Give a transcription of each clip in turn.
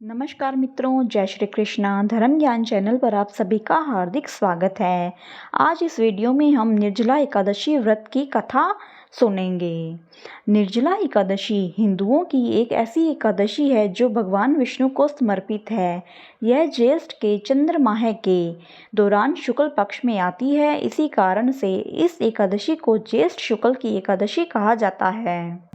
नमस्कार मित्रों, जय श्री कृष्णा। धर्म ज्ञान चैनल पर आप सभी का हार्दिक स्वागत है। आज इस वीडियो में हम निर्जला एकादशी व्रत की कथा सुनेंगे। निर्जला एकादशी हिंदुओं की एक ऐसी एकादशी है जो भगवान विष्णु को समर्पित है। यह ज्येष्ठ के चंद्रमाह के दौरान शुक्ल पक्ष में आती है। इसी कारण से इस एकादशी को ज्येष्ठ शुक्ल की एकादशी कहा जाता है।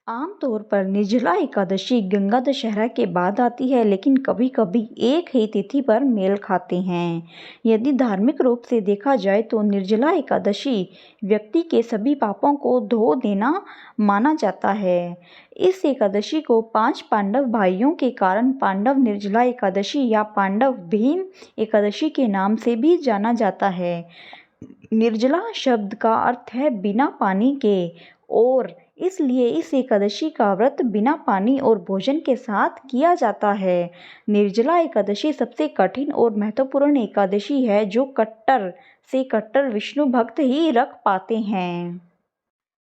आमतौर पर निर्जला एकादशी गंगा दशहरा के बाद आती है, लेकिन कभी कभी एक ही तिथि पर मेल खाते हैं। यदि धार्मिक रूप से देखा जाए तो निर्जला एकादशी व्यक्ति के सभी पापों को धो देना माना जाता है। इस एकादशी को 5 पांडव भाइयों के कारण पांडव निर्जला एकादशी या पांडव भीम एकादशी के नाम से भी जाना जाता है। निर्जला शब्द का अर्थ है बिना पानी के, और इसलिए इस एकादशी का व्रत बिना पानी और भोजन के साथ किया जाता है। निर्जला एकादशी सबसे कठिन और महत्वपूर्ण एकादशी है जो कट्टर से कट्टर विष्णु भक्त ही रख पाते हैं।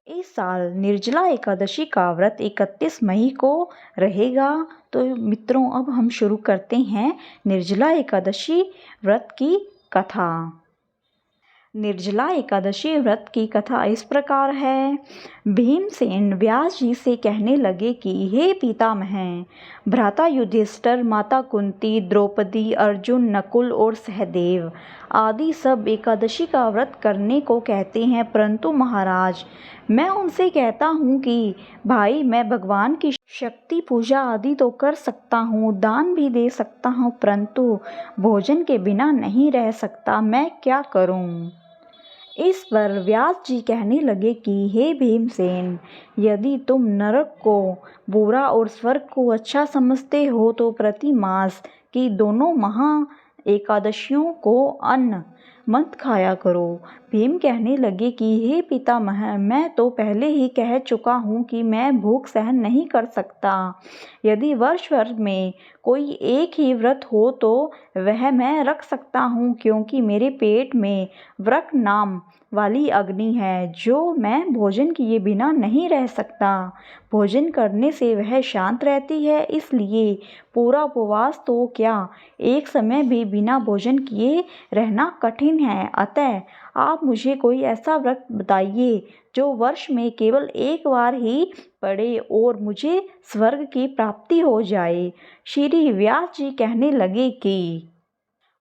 इस साल निर्जला एकादशी का व्रत 31 मई को रहेगा। तो मित्रों, अब हम शुरू करते हैं निर्जला एकादशी व्रत की कथा। निर्जला एकादशी व्रत की कथा इस प्रकार है। भीमसेन व्यास जी से कहने लगे कि हे पितामह, भ्राता युधिष्ठिर, माता कुंती, द्रौपदी, अर्जुन, नकुल और सहदेव आदि सब एकादशी का व्रत करने को कहते हैं, परंतु महाराज मैं उनसे कहता हूँ कि भाई, मैं भगवान की शक्ति पूजा आदि तो कर सकता हूँ, दान भी दे सकता हूँ, परंतु भोजन के बिना नहीं रह सकता। मैं क्या करूँ? इस पर व्यास जी कहने लगे कि हे भीमसेन, यदि तुम नरक को बुरा और स्वर्ग को अच्छा समझते हो तो प्रति मास की दोनों महा एकादशियों को अन्न मत खाया करो। भीम कहने लगे कि हे पितामह, मैं तो पहले ही कह चुका हूँ कि मैं भूख सहन नहीं कर सकता। यदि वर्ष भर में कोई एक ही व्रत हो तो वह मैं रख सकता हूँ, क्योंकि मेरे पेट में व्रक नाम वाली अग्नि है जो मैं भोजन किए बिना नहीं रह सकता। भोजन करने से वह शांत रहती है, इसलिए पूरा उपवास तो क्या, एक समय भी बिना भोजन किए रहना कठिन है। अतः आप मुझे कोई ऐसा व्रत बताइए जो वर्ष में केवल एक बार ही पड़े और मुझे स्वर्ग की प्राप्ति हो जाए। श्री व्यास जी कहने लगे कि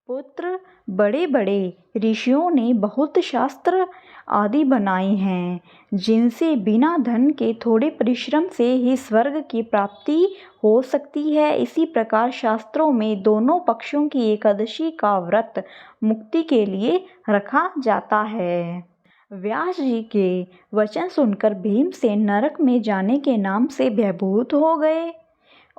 पुत्र, बड़े बड़े ऋषियों ने बहुत शास्त्र आदि बनाए हैं जिनसे बिना धन के थोड़े परिश्रम से ही स्वर्ग की प्राप्ति हो सकती है। इसी प्रकार शास्त्रों में दोनों पक्षों की एकादशी का व्रत मुक्ति के लिए रखा जाता है। व्यास जी के वचन सुनकर भीमसेन नरक में जाने के नाम से भयभीत हो गए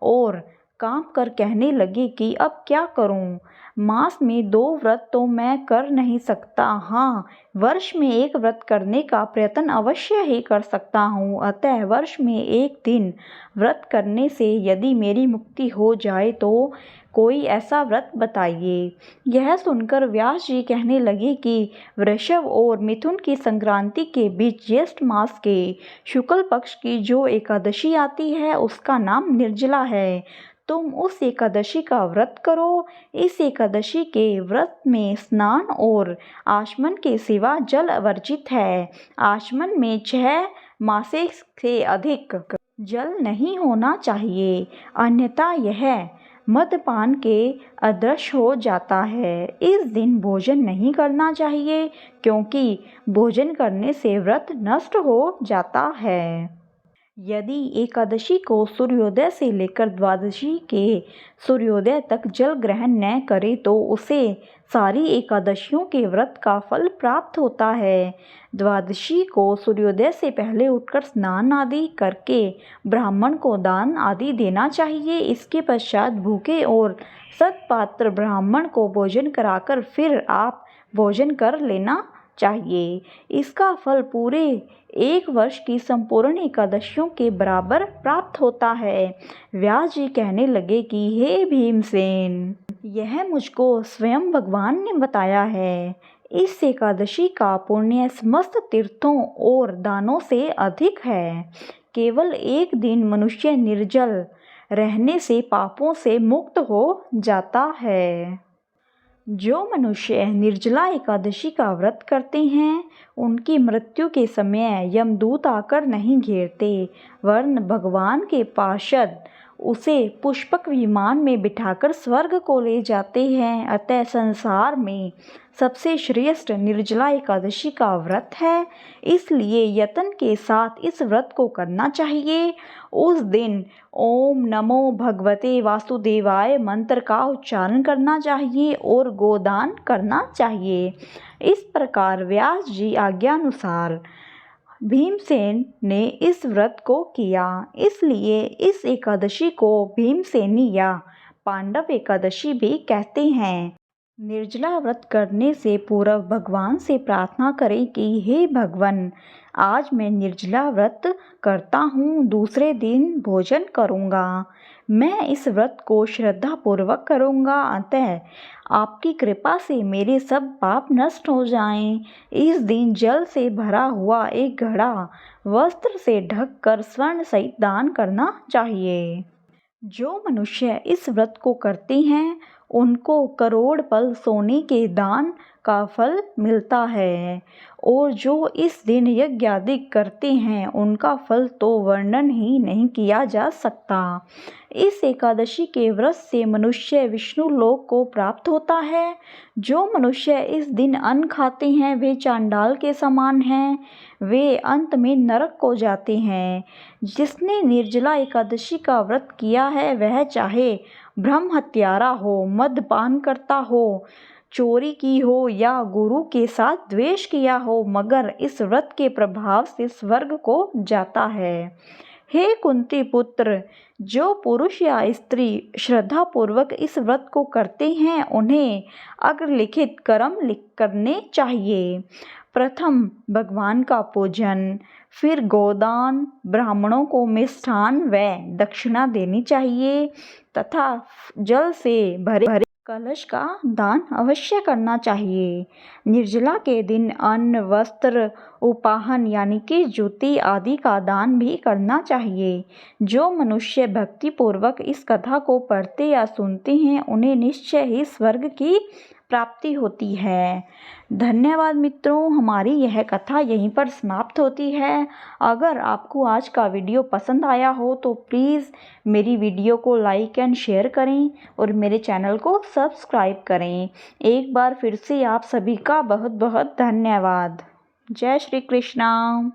और कांप कर कहने लगे कि अब क्या करूं? मास में 2 व्रत तो मैं कर नहीं सकता। हाँ, वर्ष में एक व्रत करने का प्रयत्न अवश्य ही कर सकता हूँ। अतः वर्ष में एक दिन व्रत करने से यदि मेरी मुक्ति हो जाए तो कोई ऐसा व्रत बताइए। यह सुनकर व्यास जी कहने लगे कि वृषभ और मिथुन की संक्रांति के बीच ज्येष्ठ मास के शुक्ल पक्ष की जो एकादशी आती है उसका नाम निर्जला है। तुम उस एकादशी का व्रत करो। इस एकादशी के व्रत में स्नान और आचमन के सिवा जल वर्जित है। आचमन में 6 मासे से अधिक जल नहीं होना चाहिए, अन्यथा यह मदपान के अदृश्य हो जाता है। इस दिन भोजन नहीं करना चाहिए, क्योंकि भोजन करने से व्रत नष्ट हो जाता है। यदि एकादशी को सूर्योदय से लेकर द्वादशी के सूर्योदय तक जल ग्रहण न करे तो उसे सारी एकादशियों के व्रत का फल प्राप्त होता है। द्वादशी को सूर्योदय से पहले उठकर स्नान आदि करके ब्राह्मण को दान आदि देना चाहिए। इसके पश्चात भूखे और सत्पात्र ब्राह्मण को भोजन कराकर फिर आप भोजन कर लेना चाहिए। इसका फल पूरे एक वर्ष की संपूर्ण एकादशियों के बराबर प्राप्त होता है। व्यास जी कहने लगे कि हे भीमसेन, यह मुझको स्वयं भगवान ने बताया है। इस एकादशी का पुण्य समस्त तीर्थों और दानों से अधिक है। केवल एक दिन मनुष्य निर्जल रहने से पापों से मुक्त हो जाता है। जो मनुष्य निर्जला एकादशी का व्रत करते हैं उनकी मृत्यु के समय यमदूत आकर नहीं घेरते, वरन भगवान के पार्षद उसे पुष्पक विमान में बिठाकर स्वर्ग को ले जाते हैं। अतः संसार में सबसे श्रेष्ठ निर्जला एकादशी का व्रत है, इसलिए यत्न के साथ इस व्रत को करना चाहिए। उस दिन ओम नमो भगवते वासुदेवाय मंत्र का उच्चारण करना चाहिए और गोदान करना चाहिए। इस प्रकार व्यास जी आज्ञानुसार भीमसेन ने इस व्रत को किया, इसलिए इस एकादशी को भीमसेनी या पांडव एकादशी भी कहते हैं। निर्जला व्रत करने से पूर्व भगवान से प्रार्थना करें कि हे भगवान, आज मैं निर्जला व्रत करता हूँ, दूसरे दिन भोजन करूँगा। मैं इस व्रत को श्रद्धापूर्वक करूँगा, अतः आपकी कृपा से मेरे सब पाप नष्ट हो जाएं। इस दिन जल से भरा हुआ एक घड़ा वस्त्र से ढककर स्वर्ण सहित दान करना चाहिए। जो मनुष्य इस व्रत को करते हैं उनको करोड़ पल सोने के दान का फल मिलता है, और जो इस दिन यज्ञ आदि करते हैं उनका फल तो वर्णन ही नहीं किया जा सकता। इस एकादशी के व्रत से मनुष्य विष्णु लोक को प्राप्त होता है। जो मनुष्य इस दिन अन्न खाते हैं वे चांडाल के समान हैं, वे अंत में नरक को जाते हैं। जिसने निर्जला एकादशी का व्रत किया है वह चाहे ब्रह्म हत्यारा हो, मद्यपान करता हो, चोरी की हो या गुरु के साथ द्वेष किया हो, मगर इस व्रत के प्रभाव से स्वर्ग को जाता है। हे कुंती पुत्र, जो पुरुष या स्त्री श्रद्धापूर्वक इस व्रत को करते हैं उन्हें अग्रलिखित कर्म करने चाहिए। प्रथम भगवान का पूजन, फिर गोदान, ब्राह्मणों को मिष्ठान व दक्षिणा देनी चाहिए तथा जल से भरे कलश का दान अवश्य करना चाहिए। निर्जला के दिन अन्न, वस्त्र, उपाहन यानी कि जूती आदि का दान भी करना चाहिए। जो मनुष्य भक्तिपूर्वक इस कथा को पढ़ते या सुनते हैं उन्हें निश्चय ही स्वर्ग की प्राप्ति होती है। धन्यवाद मित्रों, हमारी यह कथा यहीं पर समाप्त होती है। अगर आपको आज का वीडियो पसंद आया हो तो प्लीज़ मेरी वीडियो को लाइक एंड शेयर करें और मेरे चैनल को सब्सक्राइब करें। एक बार फिर से आप सभी का बहुत बहुत धन्यवाद। जय श्री कृष्णा।